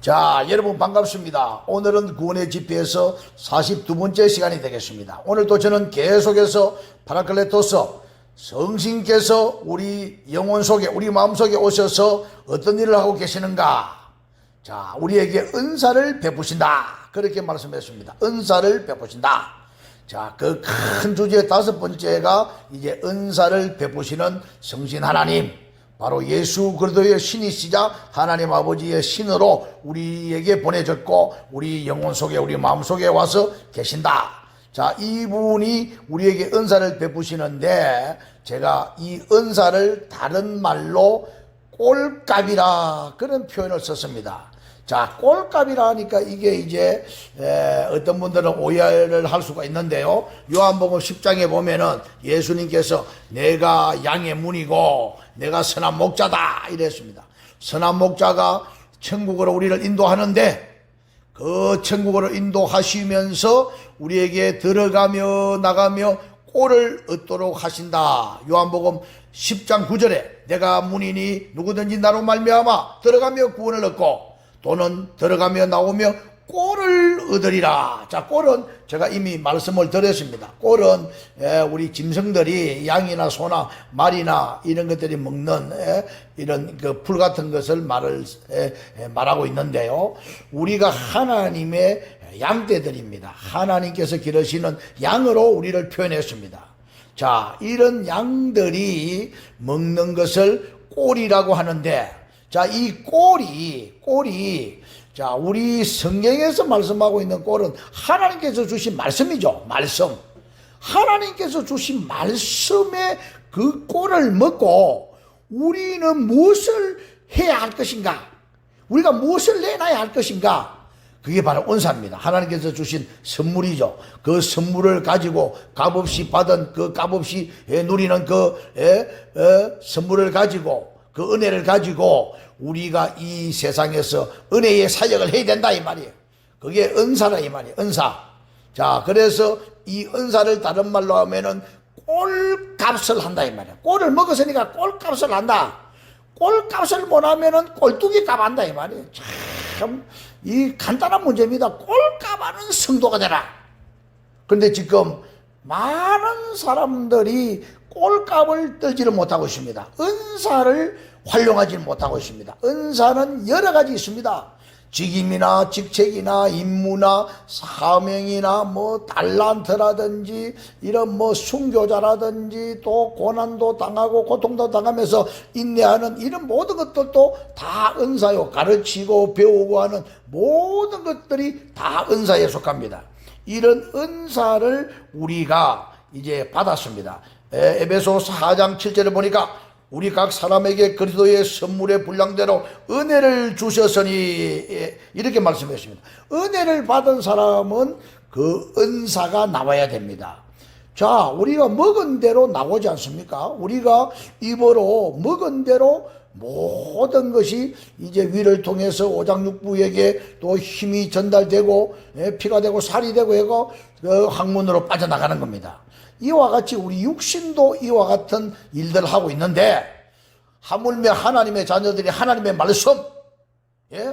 자, 여러분 반갑습니다. 오늘은 구원의 집회에서 42번째 시간이 되겠습니다. 오늘도 저는 계속해서 파라클레토스 성신께서 우리 영혼 속에, 우리 마음 속에 오셔서 어떤 일을 하고 계시는가? 자, 우리에게 은사를 베푸신다. 그렇게 말씀했습니다. 은사를 베푸신다. 자, 그 큰 주제 다섯 번째가 이제 은사를 베푸시는 성신 하나님. 바로 예수 그리스도의 신이시자 하나님 아버지의 신으로 우리에게 보내졌고 우리 영혼 속에 우리 마음 속에 와서 계신다. 자, 이분이 우리에게 은사를 베푸시는데 제가 이 은사를 다른 말로 꼴값이라 그런 표현을 썼습니다. 자, 꼴값이라 하니까 이게 이제 어떤 분들은 오해를 할 수가 있는데요. 요한복음 10장에 보면은 예수님께서 내가 양의 문이고 내가 선한 목자다 이랬습니다. 선한 목자가 천국으로 우리를 인도하는데 그 천국으로 인도하시면서 우리에게 들어가며 나가며 꼴을 얻도록 하신다. 요한복음 10장 9절에 내가 문이니 누구든지 나로 말미암아 들어가며 구원을 얻고 또는 들어가며 나오며 꼴을 얻으리라. 자, 꼴은 제가 이미 말씀을 드렸습니다. 꼴은 우리 짐승들이 양이나 소나 말이나 이런 것들이 먹는 이런 그 풀 같은 것을 말하고 있는데요. 우리가 하나님의 양떼들입니다. 하나님께서 기르시는 양으로 우리를 표현했습니다. 자, 이런 양들이 먹는 것을 꼴이라고 하는데, 자, 이 꼴이 자, 우리 성경에서 말씀하고 있는 꼴은 하나님께서 주신 말씀이죠. 말씀. 하나님께서 주신 말씀의 그 꼴을 먹고 우리는 무엇을 해야 할 것인가? 우리가 무엇을 내놔야 할 것인가? 그게 바로 은사입니다. 하나님께서 주신 선물이죠. 그 선물을 가지고 값없이 받은 그 값없이 누리는 그 선물을 가지고 그 은혜를 가지고 우리가 이 세상에서 은혜의 사역을 해야 된다 이 말이에요. 그게 은사라 이 말이에요. 은사. 자, 그래서 이 은사를 다른 말로 하면은 꼴값을 한다 이 말이에요. 꼴을 먹었으니까 꼴값을 한다. 꼴값을 못하면은 꼴뚜기 값 한다 이 말이에요. 참 이 간단한 문제입니다. 꼴값하는 성도가 되라. 그런데 지금 많은 사람들이 꼴값을 떨지를 못하고 있습니다. 은사를 활용하지 못하고 있습니다. 은사는 여러 가지 있습니다. 직임이나 직책이나 임무나 사명이나 뭐 달란트라든지 이런 뭐 순교자라든지 또 고난도 당하고 고통도 당하면서 인내하는 이런 모든 것들도 다 은사요. 가르치고 배우고 하는 모든 것들이 다 은사에 속합니다. 이런 은사를 우리가 이제 받았습니다. 에베소 4장 7절을 보니까 우리 각 사람에게 그리스도의 선물의 분량대로 은혜를 주셨으니 이렇게 말씀했습니다. 은혜를 받은 사람은 그 은사가 나와야 됩니다. 자, 우리가 먹은 대로 나오지 않습니까? 우리가 입으로 먹은 대로 모든 것이 이제 위를 통해서 오장육부에게 또 힘이 전달되고 피가 되고 살이 되고 해고 그 항문으로 빠져나가는 겁니다. 이와 같이 우리 육신도 이와 같은 일들을 하고 있는데 하물며 하나님의 자녀들이 하나님의 말씀,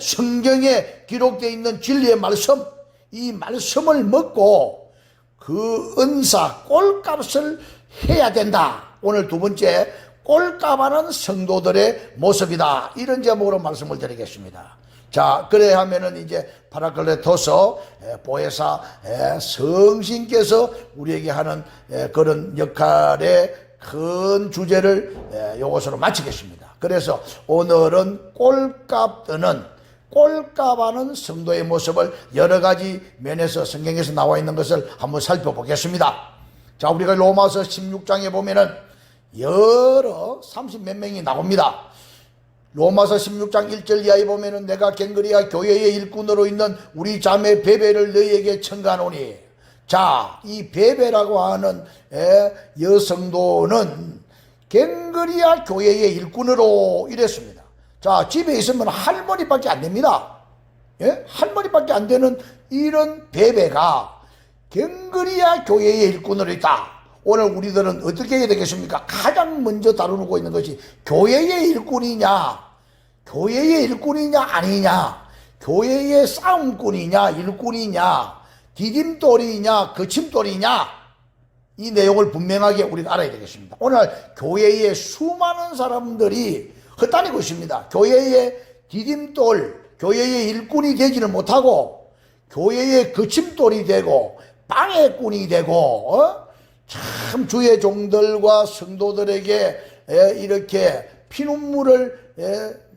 성경에 기록되어 있는 진리의 말씀, 이 말씀을 먹고 그 은사, 꼴값을 해야 된다. 오늘 두 번째, 꼴값하는 성도들의 모습이다. 이런 제목으로 말씀을 드리겠습니다. 자, 그래 하면은 이제 파라클레토스 보혜사 성신께서 우리에게 하는 그런 역할의 큰 주제를 이것으로 마치겠습니다. 그래서 오늘은 꼴값하는 성도의 모습을 여러 가지 면에서 성경에서 나와 있는 것을 한번 살펴보겠습니다. 자, 우리가 로마서 16장에 보면은 여러 30몇 명이 나옵니다. 로마서 16장 1절 이하에 보면은 내가 갱그리아 교회의 일꾼으로 있는 우리 자매 베베를 너희에게 청가하노니. 자, 이 베베라고 하는 여성도는 갱그리아 교회의 일꾼으로 이랬습니다. 자, 집에 있으면 할머니밖에 안 됩니다. 할머니밖에 안 되는 이런 베베가 갱그리아 교회의 일꾼으로 있다. 오늘 우리들은 어떻게 해야 되겠습니까? 가장 먼저 다루고 있는 것이 교회의 일꾼이냐 아니냐. 교회의 싸움꾼이냐 일꾼이냐 디딤돌이냐 거침돌이냐 이 내용을 분명하게 우리가 알아야 되겠습니다. 오늘 교회의 수많은 사람들이 헛다니고 있습니다. 교회의 디딤돌, 교회의 일꾼이 되지를 못하고 교회의 거침돌이 되고 방해꾼이 되고 참 주의 종들과 성도들에게 이렇게 피눈물을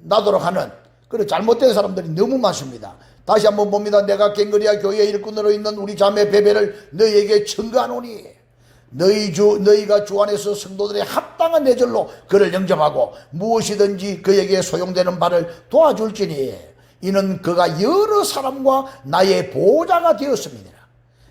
나도록 하는 그런 잘못된 사람들이 너무 많습니다. 다시 한번 봅니다. 내가 갱거리아 교회 일꾼으로 있는 우리 자매 베베를 너희에게 청구하노니 너희가 주 안에서 성도들의 합당한 내절로 그를 영접하고 무엇이든지 그에게 소용되는 바를 도와줄지니 이는 그가 여러 사람과 나의 보호자가 되었습니다.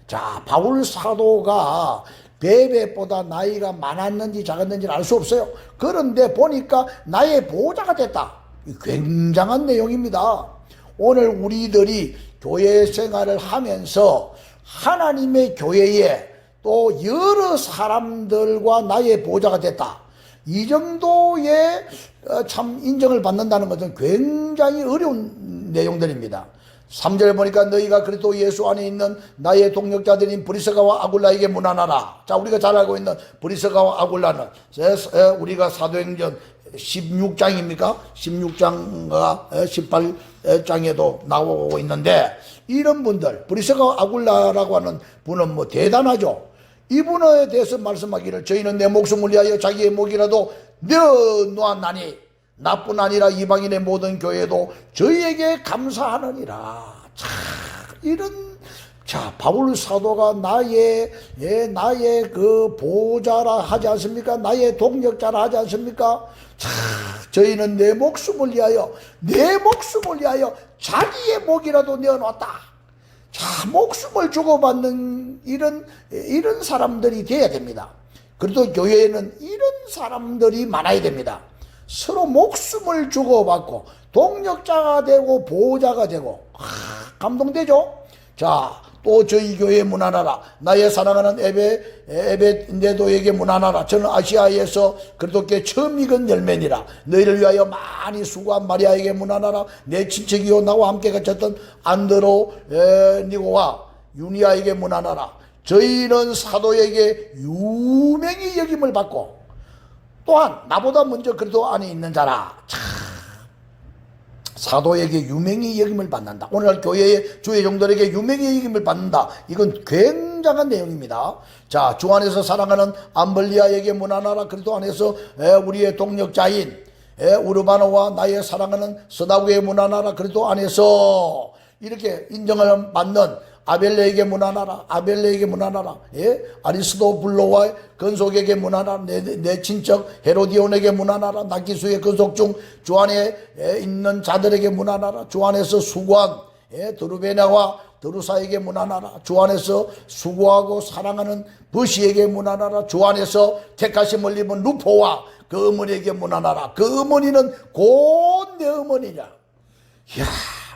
자, 바울 사도가 베베보다 나이가 많았는지 작았는지는 알 수 없어요. 그런데 보니까 나의 보호자가 됐다. 굉장한 내용입니다. 오늘 우리들이 교회 생활을 하면서 하나님의 교회에 또 여러 사람들과 나의 보호자가 됐다. 이 정도의 참 인정을 받는다는 것은 굉장히 어려운 내용들입니다. 3절에 보니까 너희가 그리스도 예수 안에 있는 나의 동역자들인 브리스가와 아굴라에게 문안하라. 자, 우리가 잘 알고 있는 브리스가와 아굴라는 우리가 사도행전 16장입니까? 16장과 18장에도 나오고 있는데 이런 분들 브리스가와 아굴라라고 하는 분은 뭐 대단하죠. 이분에 대해서 말씀하기를 저희는 내 목숨을 위하여 자기의 목이라도 내어놓았나니 나뿐 아니라 이방인의 모든 교회도 저희에게 감사하느니라. 자, 바울 사도가 나의 그 보호자라 하지 않습니까? 나의 동역자라 하지 않습니까? 자, 저희는 내 목숨을 위하여 자기의 목이라도 내어놨다. 자, 목숨을 주고받는 이런 사람들이 돼야 됩니다. 그래도 교회에는 이런 사람들이 많아야 됩니다. 서로 목숨을 주고받고 동역자가 되고 보호자가 되고 감동되죠? 자, 또 저희 교회에 문안하라. 나의 사랑하는 에베네도에게 문안하라. 저는 아시아에서 그리스도께 처음 익은 열매니라. 너희를 위하여 많이 수고한 마리아에게 문안하라. 내 친척이요 나와 함께 갇혔던 안드로니고와 유니아에게 문안하라. 저희는 사도에게 유명히 여김을 받고 또한 나보다 먼저 그리스도 안에 있는 자라. 참, 사도에게 유명히 여김을 받는다. 오늘날 교회의 주의 종들에게 유명히 여김을 받는다. 이건 굉장한 내용입니다. 자, 주 안에서 사랑하는 암블리아에게 문안하라. 그리스도 안에서 우리의 동역자인 우르바노와 나의 사랑하는 서다구에 문안하라. 그리스도 안에서 이렇게 인정을 받는 아벨레에게 문안하라. 아리스도블로와 근속에게 문안하라. 내 친척 헤로디온에게 문안하라. 나키수의 근속 중 주 안에 있는 자들에게 문안하라. 주 안에서 수고한 드루베나와 드루사에게 문안하라. 주 안에서 수고하고 사랑하는 버시에게 문안하라. 주 안에서 택하심을 입은 루포와 그 어머니에게 문안하라. 그 어머니는 곧 내 어머니냐. 이야,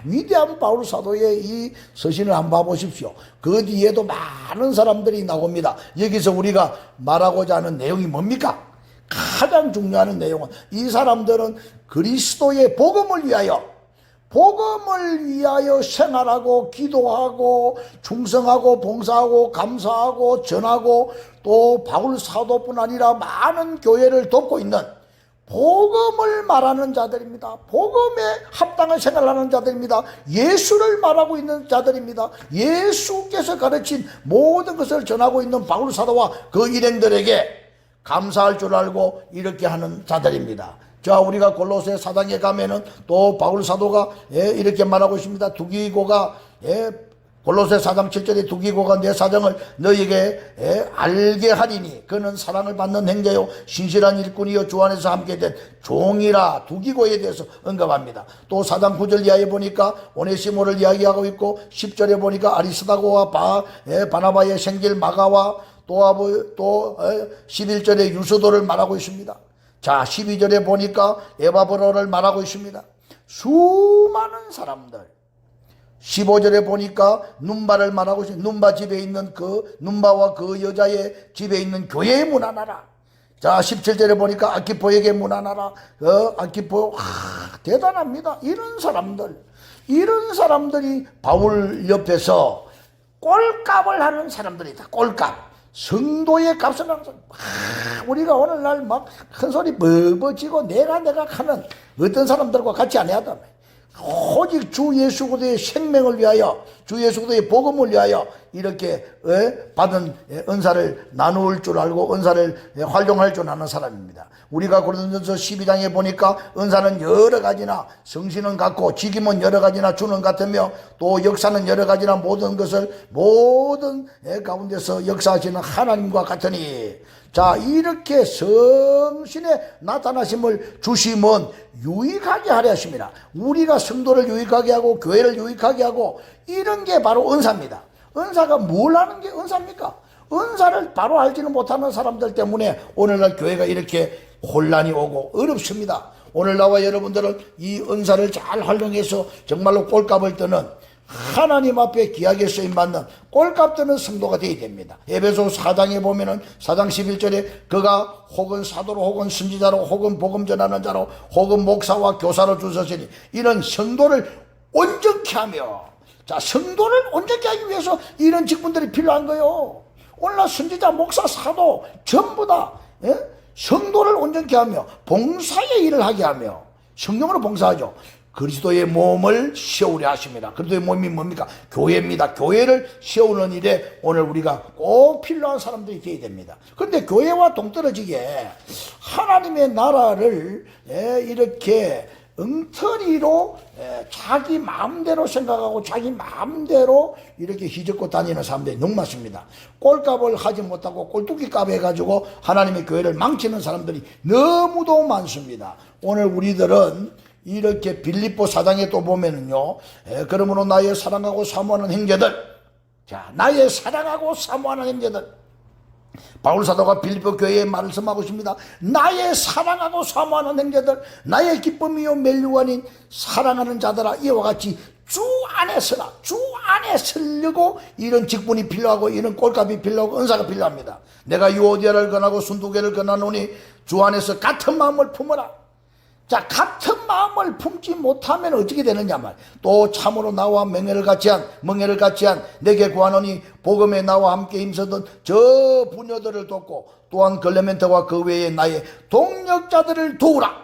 위대한 바울 사도의 이 서신을 한번 봐보십시오. 그 뒤에도 많은 사람들이 나옵니다. 여기서 우리가 말하고자 하는 내용이 뭡니까? 가장 중요한 내용은 이 사람들은 그리스도의 복음을 위하여 생활하고 기도하고 충성하고 봉사하고 감사하고 전하고 또 바울 사도뿐 아니라 많은 교회를 돕고 있는 복음을 말하는 자들입니다. 복음에 합당한 생활을 하는 자들입니다. 예수를 말하고 있는 자들입니다. 예수께서 가르친 모든 것을 전하고 있는 바울 사도와 그 일행들에게 감사할 줄 알고 이렇게 하는 자들입니다. 자, 우리가 골로새 4장에 가면은 또 바울 사도가 이렇게 말하고 있습니다. 두기고가 골로새 4장 7절에 두기고가 내 사정을 너에게 알게 하리니 그는 사랑을 받는 행자요 신실한 일꾼이요 주 안에서 함께 된 종이라. 두기고에 대해서 언급합니다. 또 4장 9절 이하에 보니까 오네시모를 이야기하고 있고 10절에 보니까 아리스다고와 바나바의 생길 마가와 또 11절에 유스도를 말하고 있습니다. 자, 12절에 보니까 에바브로를 말하고 있습니다. 수많은 사람들. 15절에 보니까 눈바를 말하고 있습니다. 눈바 집에 있는 눈바와 그 여자의 집에 있는 교회에 문안하라. 자, 17절에 보니까 아키포에게 문안하라. 아키포, 대단합니다. 이런 사람들. 이런 사람들이 바울 옆에서 꼴값을 하는 사람들이다. 꼴값. 성도의 값을 하는 사람. 우리가 오늘날 막 큰 소리 버버지고 내가 하는 어떤 사람들과 같이 안 해야 돼. 오직 주 예수 그리스도의 생명을 위하여, 주 예수 그리스도의 복음을 위하여 이렇게 받은 은사를 나눌 줄 알고 은사를 활용할 줄 아는 사람입니다. 우리가 고린도전서 12장에 보니까 은사는 여러 가지나 성신은 같고 직임은 여러 가지나 주는 같으며 또 역사는 여러 가지나 모든 것을 모든 가운데서 역사하시는 하나님과 같으니, 자, 이렇게 성신의 나타나심을 주심은 유익하게 하려 하십니다. 우리가 성도를 유익하게 하고 교회를 유익하게 하고 이런 게 바로 은사입니다. 은사가 뭘 하는 게 은사입니까? 은사를 바로 알지는 못하는 사람들 때문에 오늘날 교회가 이렇게 혼란이 오고 어렵습니다. 오늘 나와 여러분들은 이 은사를 잘 활용해서 정말로 꼴값을 뜨는, 하나님 앞에 귀하게 쓰임받는 꼴값 뜨는 성도가 되어야 됩니다. 에베소 4장에 보면은 4장 11절에 그가 혹은 사도로 혹은 선지자로 혹은 복음 전하는 자로 혹은 목사와 교사로 주셨으니 이런 성도를 온전케 하며, 자, 성도를 온전케 하기 위해서 이런 직분들이 필요한 거예요. 오늘날 선지자, 목사, 사도 전부 다 성도를 온전케 하며 봉사의 일을 하게 하며, 성령으로 봉사하죠. 그리스도의 몸을 세우려 하십니다. 그리스도의 몸이 뭡니까? 교회입니다. 교회를 세우는 일에 오늘 우리가 꼭 필요한 사람들이 되어야 됩니다. 그런데 교회와 동떨어지게 하나님의 나라를 이렇게 엉터리로 자기 마음대로 생각하고 자기 마음대로 이렇게 휘젓고 다니는 사람들이 너무 많습니다. 꼴값을 하지 못하고 꼴뚜기 값 해가지고 하나님의 교회를 망치는 사람들이 너무도 많습니다. 오늘 우리들은 이렇게 빌립보 4장에 또 보면은요, 그러므로 나의 사랑하고 사모하는 형제들, 자, 나의 사랑하고 사모하는 형제들, 바울 사도가 빌립보 교회에 말씀하고 있습니다. 나의 사랑하고 사모하는 형제들, 나의 기쁨이요 멜류관인 사랑하는 자들아, 이와 같이 주 안에 서라. 주 안에 서려고 이런 직분이 필요하고 이런 꼴값이 필요하고 은사가 필요합니다. 내가 유오디아를 권하고 순두개를 권하노니 주 안에서 같은 마음을 품어라. 자, 같은 마음을 품지 못하면 어떻게 되느냐 말. 또 참으로 나와 멍에를 같이 한 내게 구하노니 복음에 나와 함께 힘쓰던 저 부녀들을 돕고 또한 글레멘트와 그 외에 나의 동력자들을 도우라.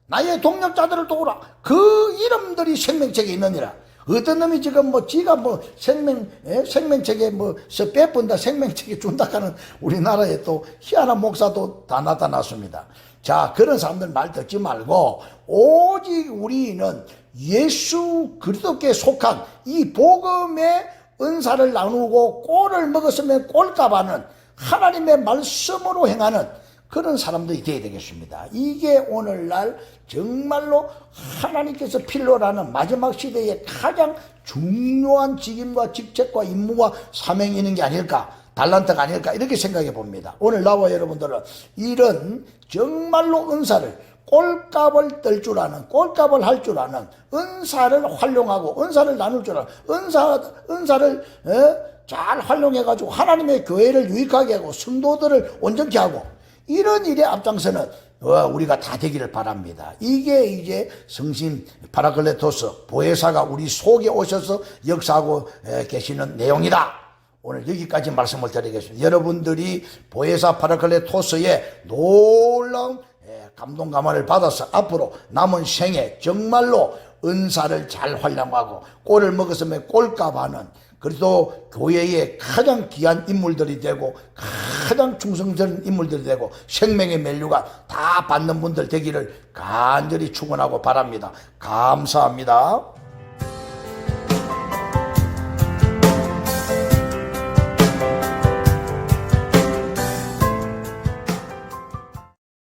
나의 동력자들을 도우라. 그 이름들이 생명책에 있느니라. 어떤 놈이 지금 지가 생명책에 빼본다, 생명책에 준다 하는 우리나라에 또 희한한 목사도 다 나타났습니다. 자, 그런 사람들 말 듣지 말고 오직 우리는 예수 그리스도께 속한 이 복음의 은사를 나누고 꼴을 먹었으면 꼴값하는 하나님의 말씀으로 행하는 그런 사람들이 되어야 되겠습니다. 이게 오늘날 정말로 하나님께서 필요로 하는 마지막 시대의 가장 중요한 직임과 직책과 임무와 사명이 있는 게 아닐까, 달란트가 아닐까, 이렇게 생각해 봅니다. 오늘 나와 여러분들은 이런 정말로 은사를 꼴값을 뜰 줄 아는, 꼴값을 할 줄 아는, 은사를 활용하고 은사를 나눌 줄 아는, 은사를 잘 활용해가지고 하나님의 교회를 유익하게 하고 성도들을 온전케 하고 이런 일에 앞장서는 우리가 다 되기를 바랍니다. 이게 이제 성신 파라클레토스 보혜사가 우리 속에 오셔서 역사하고 계시는 내용이다. 오늘 여기까지 말씀을 드리겠습니다. 여러분들이 보혜사 파라클레토스의 놀라운 감동 감화를 받아서 앞으로 남은 생에 정말로 은사를 잘 활용하고 꼴을 먹었으면 꼴값하는, 그래도 교회의 가장 귀한 인물들이 되고 가장 충성스러운 인물들이 되고 생명의 멜류가 다 받는 분들 되기를 간절히 축원하고 바랍니다. 감사합니다.